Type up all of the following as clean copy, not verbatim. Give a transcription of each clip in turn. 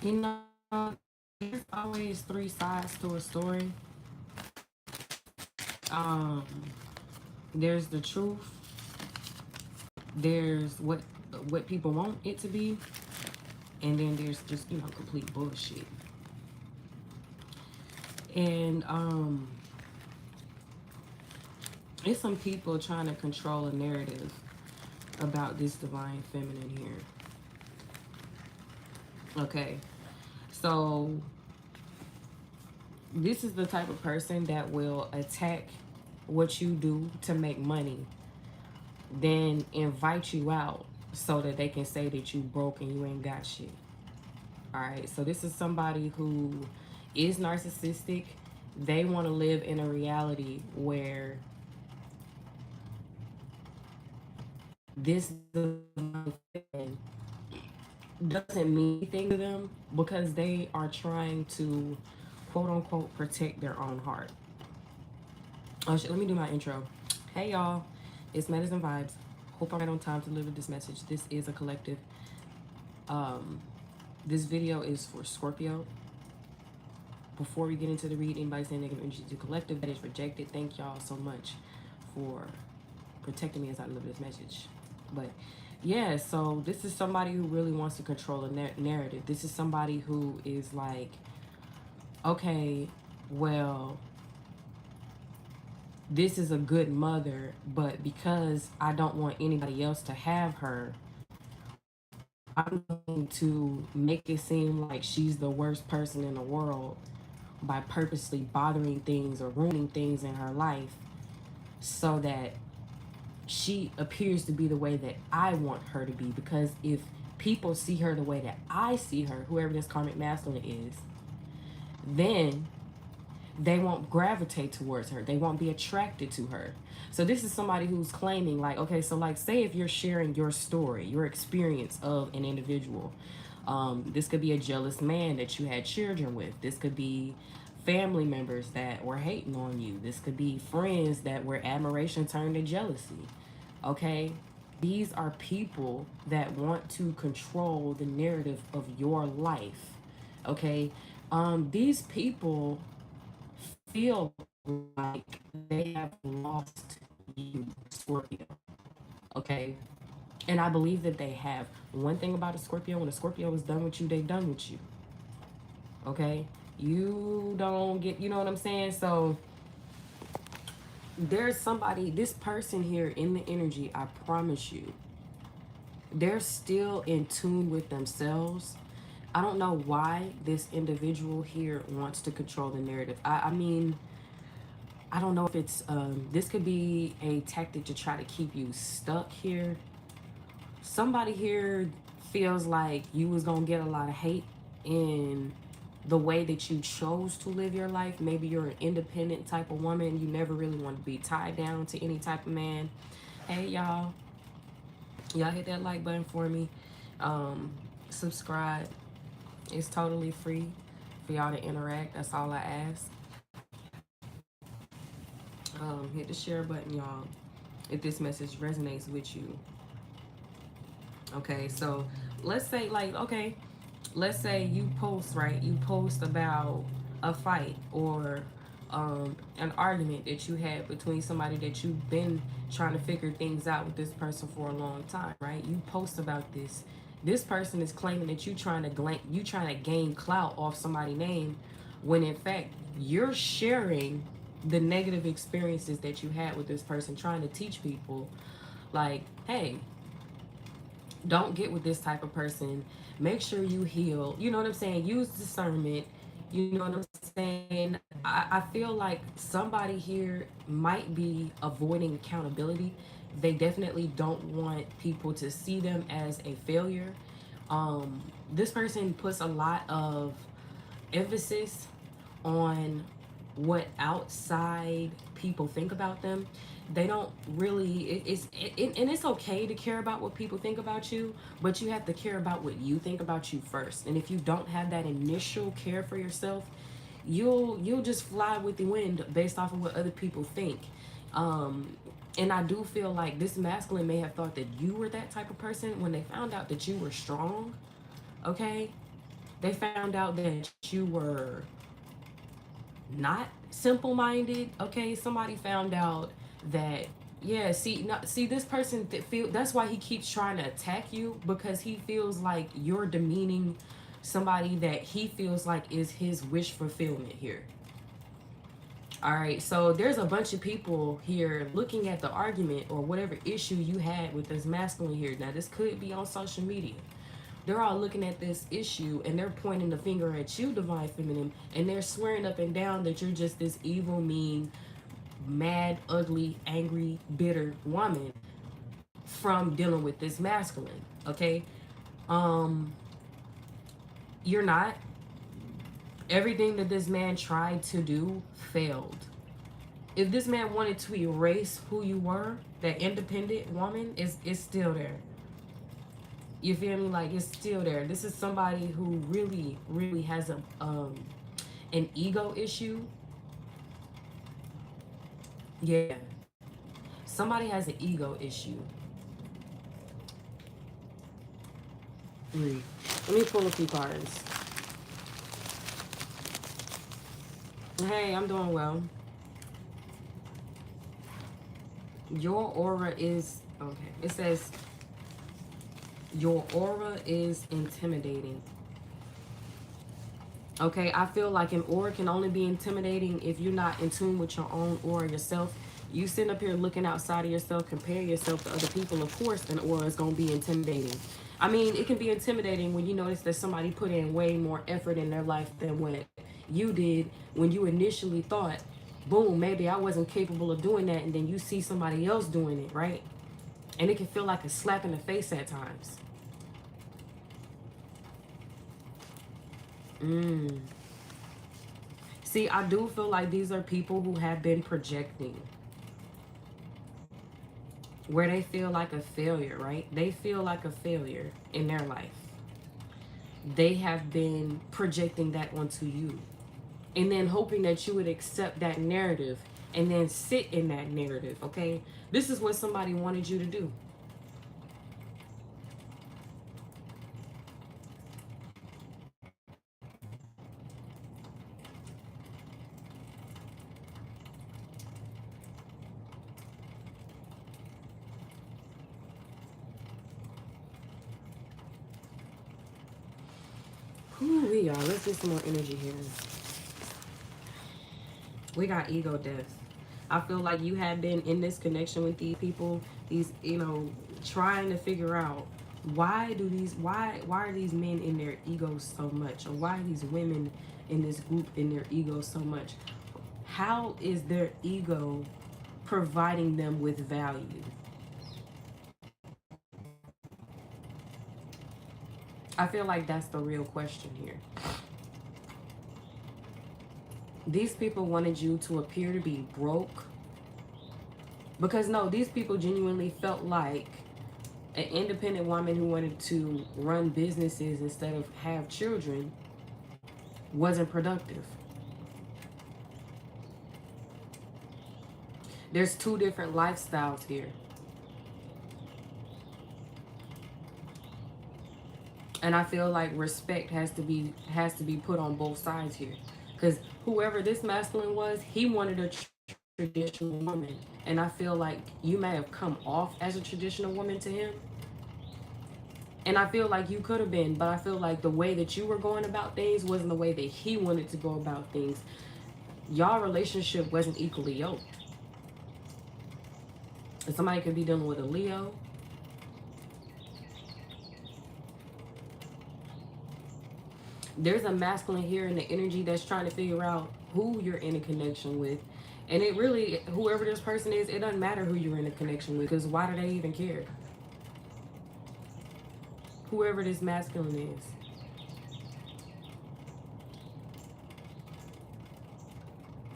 You know, there's always three sides to a story. Um, there's the truth. There's what people want it to be, and then there's just complete bullshit. And it's some people trying to control a narrative about this divine feminine here. Okay, so this is the type of person that will attack what you do to make money, then invite you out so that they can say that you broke and you ain't got shit. All right, so this is somebody who is narcissistic. They want to live in a reality where this doesn't mean anything to them because they are trying to quote unquote protect their own heart. Oh shit, let me do my intro. Hey y'all, it's Metazenvybz. Hope I'm right on time to deliver this message. This is a collective. Um, this video is for Scorpio. Before we get into the read, anybody saying negative energy to collective that is rejected, thank y'all so much for protecting me as I deliver this message. But yeah, so this is somebody who really wants to control a narrative. This is somebody who is like, okay, well, this is a good mother, but because I don't want anybody else to have her, I'm going to make it seem like she's the worst person in the world by purposely bothering things or ruining things in her life so that she appears to be the way that I want her to be. Because if people see her the way that I see her, whoever this karmic masculine is, then they won't gravitate towards her. They won't be attracted to her. So this is somebody who's claiming like, okay, so like say if you're sharing your story, your experience of an individual. This could be a jealous man that you had children with. This could be family members that were hating on you. This could be friends that were admiration turned to jealousy. Okay? These are people that want to control the narrative of your life. Okay? These people feel like they have lost you, Scorpio. Okay? And I believe that they have. One thing about a Scorpio, when a Scorpio is done with you, they done with you. Okay? You don't get, you know what I'm saying? So there's somebody, this person here in the energy, I promise you, they're still in tune with themselves. I don't know why this individual here wants to control the narrative. I mean, I don't know if it's, this could be a tactic to try to keep you stuck here. Somebody here feels like you was going to get a lot of hate in the way that you chose to live your life. Maybe you're an independent type of woman. You never really want to be tied down to any type of man. Hey, y'all. Y'all hit that like button for me. Subscribe. It's totally free for y'all to interact. That's all I ask. Hit the share button, y'all, if this message resonates with you. Okay, so let's say like, okay, let's say you post, right? You post about a fight or an argument that you had between somebody that you've been trying to figure things out with this person for a long time, right? You post about this. This person is claiming that you trying to gain clout off somebody's name, when in fact you're sharing the negative experiences that you had with this person, trying to teach people like, hey, don't get with this type of person. Make sure you heal. You know what I'm saying? Use discernment. You know what I'm saying? I feel like somebody here might be avoiding accountability. They definitely don't want people to see them as a failure. This person puts a lot of emphasis on what outside people think about them. They don't really, and it's okay to care about what people think about you, but you have to care about what you think about you first. And if you don't have that initial care for yourself, you'll just fly with the wind based off of what other people think. And I do feel like this masculine may have thought that you were that type of person when they found out that you were strong. Okay, They found out that you were not simple-minded. Okay, somebody found out that, yeah, see this person that feel, that's why he keeps trying to attack you, because he feels like you're demeaning somebody that he feels like is his wish fulfillment here. All right, so there's a bunch of people here looking at the argument or whatever issue you had with this masculine here. Now, this could be on social media. They're all looking at this issue and they're pointing the finger at you, divine feminine, and they're swearing up and down that you're just this evil, mean, mad, ugly, angry, bitter woman from dealing with this masculine. Okay? You're not. Everything that this man tried to do failed. If this man wanted to erase who you were, that independent woman, is still there. You feel me? Like, it's still there. This is somebody who really, really has an ego issue. Yeah. Somebody has an ego issue. Let me pull a few cards. Hey, I'm doing well. Your aura is, okay, it says, your aura is intimidating. Okay, I feel like an aura can only be intimidating if you're not in tune with your own aura yourself. You sitting up here looking outside of yourself, comparing yourself to other people, of course, an aura is going to be intimidating. I mean, it can be intimidating when you notice that somebody put in way more effort in their life than what you did when you initially thought, boom, maybe I wasn't capable of doing that, and then you see somebody else doing it, right? And it can feel like a slap in the face at times. See, I do feel like these are people who have been projecting, where they feel like a failure, right? They feel like a failure in their life. They have been projecting that onto you, and then hoping that you would accept that narrative and then sit in that narrative, okay? This is what somebody wanted you to do. Who we are? Let's get some more energy here. We got ego death. I feel like you have been in this connection with these people, these, you know, trying to figure out why are these men in their egos so much, or why are these women in this group in their ego so much? How is their ego providing them with value? I feel like that's the real question here. These people wanted you to appear to be broke, because no, these people genuinely felt like an independent woman who wanted to run businesses instead of have children wasn't productive. There's two different lifestyles here. And I feel like respect has to be put on both sides here. Because whoever this masculine was, he wanted a traditional woman. And I feel like you may have come off as a traditional woman to him. And I feel like you could have been, but I feel like the way that you were going about things wasn't the way that he wanted to go about things. Y'all relationship wasn't equally yoked. And somebody could be dealing with a Leo. There's a masculine here in the energy that's trying to figure out who you're in a connection with. And it really, whoever this person is, it doesn't matter who you're in a connection with, because why do they even care? Whoever this masculine is.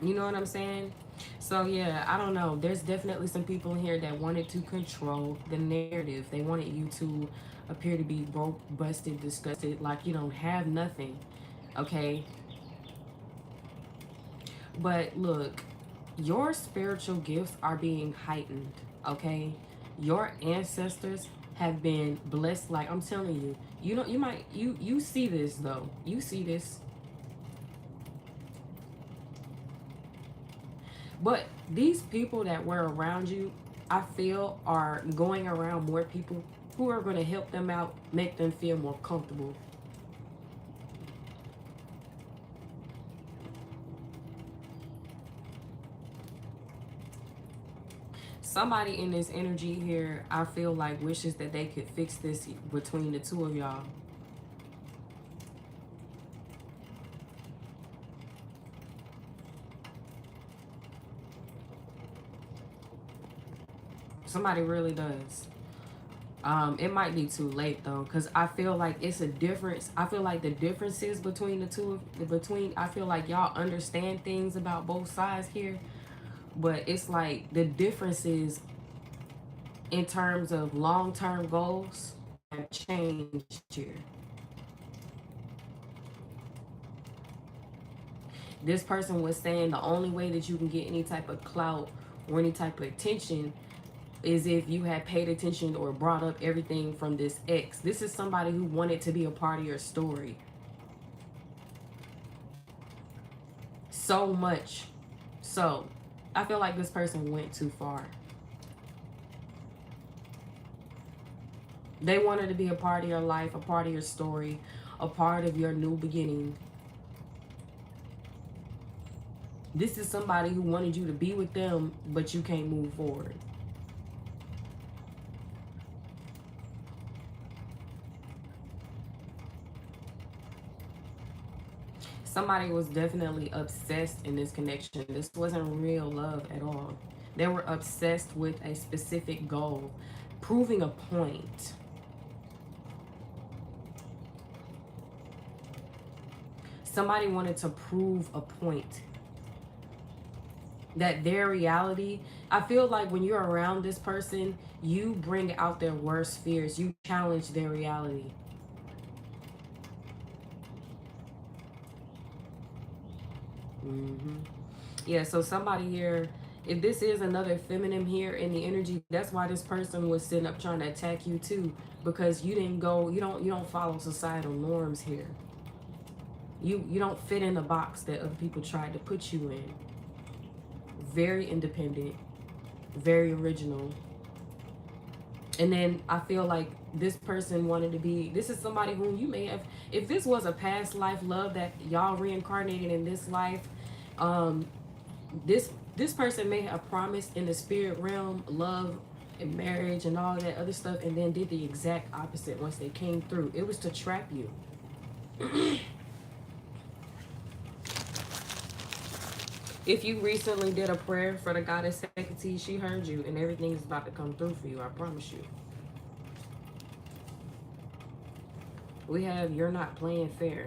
You know what I'm saying? So yeah, I don't know. There's definitely some people in here that wanted to control the narrative. They wanted you to appear to be broke, busted, disgusted, like you don't have nothing. Okay? But look, your spiritual gifts are being heightened. Okay? Your ancestors have been blessed. Like I'm telling you, You know, you see this though. You see this. But these people that were around you, I feel, are going around more people who are going to help them out, make them feel more comfortable. Somebody in this energy here, I feel like wishes that they could fix this between the two of y'all. Somebody really does. It might be too late though, because I feel like it's a difference. I feel like the differences between the two, I feel like y'all understand things about both sides here, but it's like the differences in terms of long-term goals have changed here. This person was saying the only way that you can get any type of clout or any type of attention is if you had paid attention or brought up everything from this ex. This is somebody who wanted to be a part of your story. So much. So, I feel like this person went too far. They wanted to be a part of your life, a part of your story, a part of your new beginning. This is somebody who wanted you to be with them, but you can't move forward. Somebody was definitely obsessed in this connection. This wasn't real love at all. They were obsessed with a specific goal, proving a point. Somebody wanted to prove a point. That their reality, I feel like when you're around this person, you bring out their worst fears. You challenge their reality. Yeah, so somebody here, if this is another feminine here in the energy, that's why this person was sitting up trying to attack you too, because you didn't go, you don't follow societal norms here. You don't fit in the box that other people tried to put you in. Very independent, very original. And then I feel like this person wanted to be, this is somebody whom you may have, if this was a past life love that y'all reincarnated in this life, this person may have promised in the spirit realm love and marriage and all that other stuff, and then did the exact opposite once they came through. It was to trap you. If you recently did a prayer for the goddess Hecate, she heard you, and everything is about to come through for you, I promise you. We have you're not playing fair.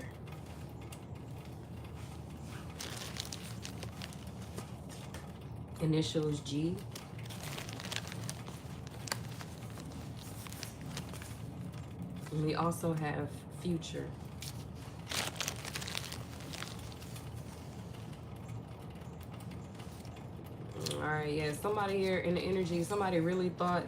Initials G. And we also have future. Alright, yeah, somebody here in the energy, somebody really thought,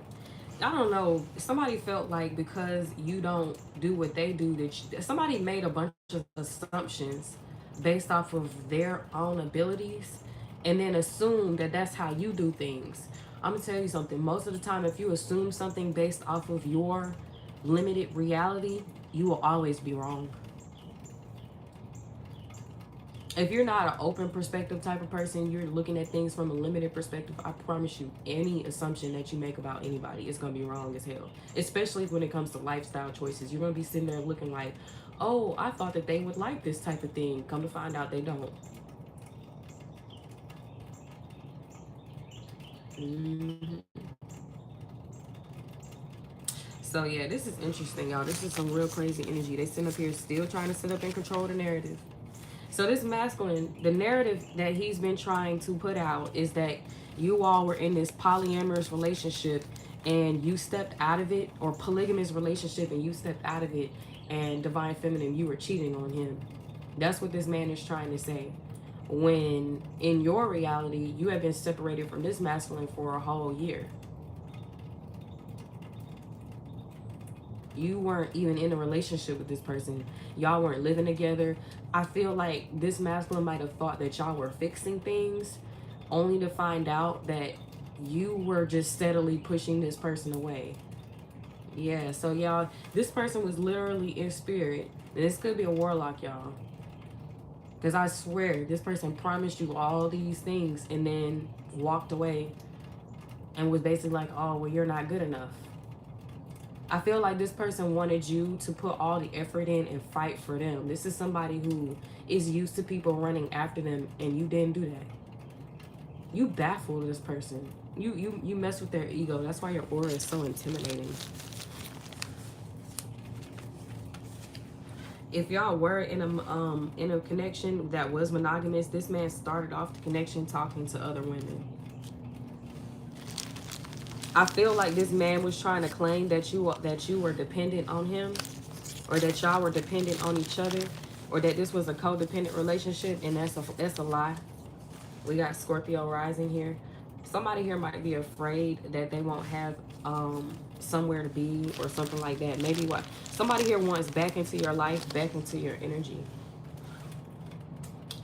I don't know, somebody felt like because you don't do what they do, that somebody made a bunch of assumptions based off of their own abilities and then assumed that that's how you do things. I'm gonna tell you something. Most of the time, if you assume something based off of your limited reality, you will always be wrong. If you're not an open perspective type of person, you're looking at things from a limited perspective, I promise you, any assumption that you make about anybody is going to be wrong as hell. Especially when it comes to lifestyle choices. You're going to be sitting there looking like, oh, I thought that they would like this type of thing. Come to find out they don't. So yeah, this is interesting, y'all. This is some real crazy energy. They sit up here still trying to sit up and control the narrative. So this masculine, the narrative that he's been trying to put out is that you all were in this polyamorous relationship and you stepped out of it, or polygamous relationship and you stepped out of it, and divine feminine, you were cheating on him. That's what this man is trying to say. When in your reality, you have been separated from this masculine for a whole year. You weren't even in a relationship with this person. Y'all weren't living together. I feel like this masculine might have thought that y'all were fixing things, only to find out that you were just steadily pushing this person away. Yeah, so y'all, this person was literally in spirit. And this could be a warlock, y'all. Because I swear, this person promised you all these things and then walked away and was basically like, oh, well, you're not good enough. I feel like this person wanted you to put all the effort in and fight for them. This is somebody who is used to people running after them, and you didn't do that. You baffled this person. You mess with their ego. That's why your aura is so intimidating. If y'all were in a connection that was monogamous, this man started off the connection talking to other women. I feel like this man was trying to claim that you were dependent on him, or that y'all were dependent on each other, or that this was a codependent relationship, and that's a lie. We got Scorpio rising here. Somebody here might be afraid that they won't have somewhere to be or something like that. Maybe what somebody here wants back into your life, back into your energy.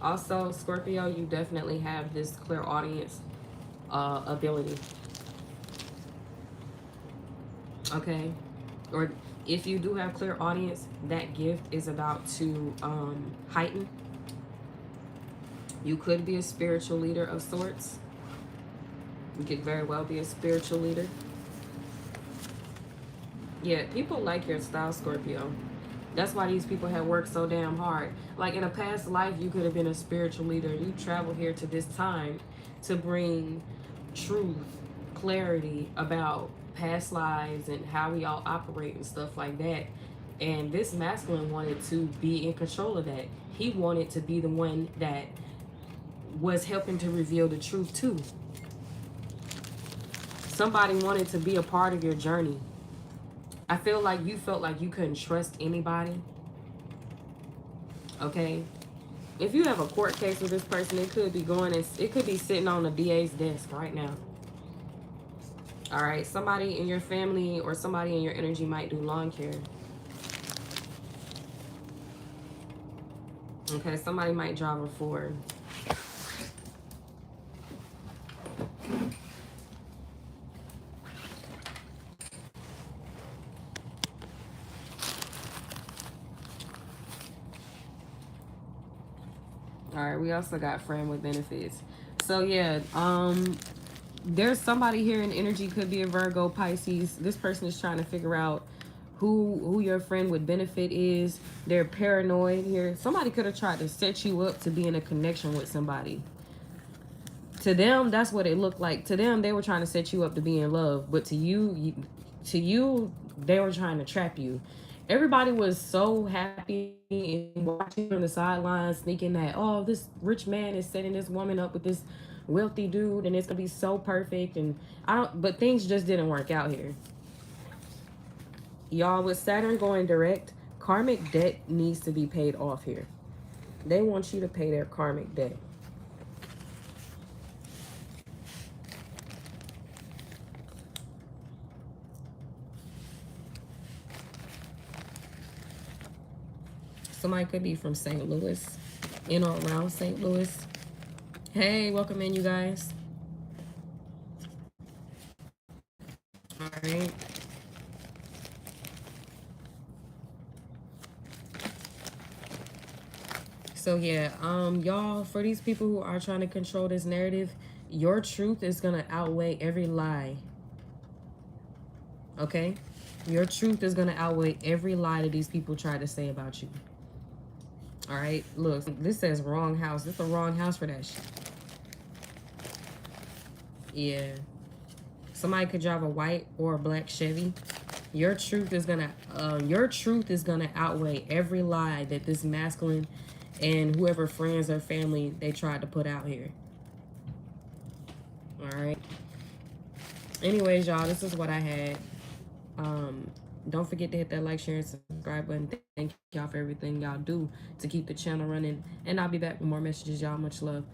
Also, Scorpio, you definitely have this clairaudience ability. Okay, or if you do have clairaudience, that gift is about to heighten. You could be a spiritual leader of sorts. You could very well be a spiritual leader. Yeah, people like your style, Scorpio. That's why these people have worked so damn hard. Like in a past life, you could have been a spiritual leader. You traveled here to this time to bring truth, clarity about past lives and how we all operate and stuff like that. And this masculine wanted to be in control of that. He wanted to be the one that was helping to reveal the truth too. Somebody wanted to be a part of your journey. I feel like you felt like you couldn't trust anybody. Okay? If you have a court case with this person, it could be it could be sitting on the DA's desk right now. All right? Somebody in your family or somebody in your energy might do lawn care. Okay? Somebody might drive a Ford. All right, we also got friend with benefits. So yeah, there's somebody here in energy, could be a Virgo, Pisces. This person is trying to figure out who your friend with benefit is. They're paranoid here. Somebody could have tried to set you up to be in a connection with somebody. To them, that's what it looked like. To them, they were trying to set you up to be in love, but to you, they were trying to trap you. Everybody was so happy and watching from the sidelines, thinking that, oh, this rich man is setting this woman up with this wealthy dude, and it's gonna be so perfect. And but things just didn't work out here. Y'all, with Saturn going direct, karmic debt needs to be paid off here. They want you to pay their karmic debt. Somebody could be from St. Louis, in or around St. Louis. Hey, welcome in, you guys. All right. So yeah, y'all, for these people who are trying to control this narrative, your truth is gonna outweigh every lie. Okay? Your truth is gonna outweigh every lie that these people try to say about you. All right, look, this says wrong house. This is the wrong house for that shit. Yeah. Somebody could drive a white or a black Chevy. Your truth is gonna outweigh every lie that this masculine and whoever friends or family they tried to put out here. All right. Anyways, y'all, this is what I had. Don't forget to hit that like, share, and subscribe button. Thank y'all for everything y'all do to keep the channel running. And I'll be back with more messages, y'all. Much love.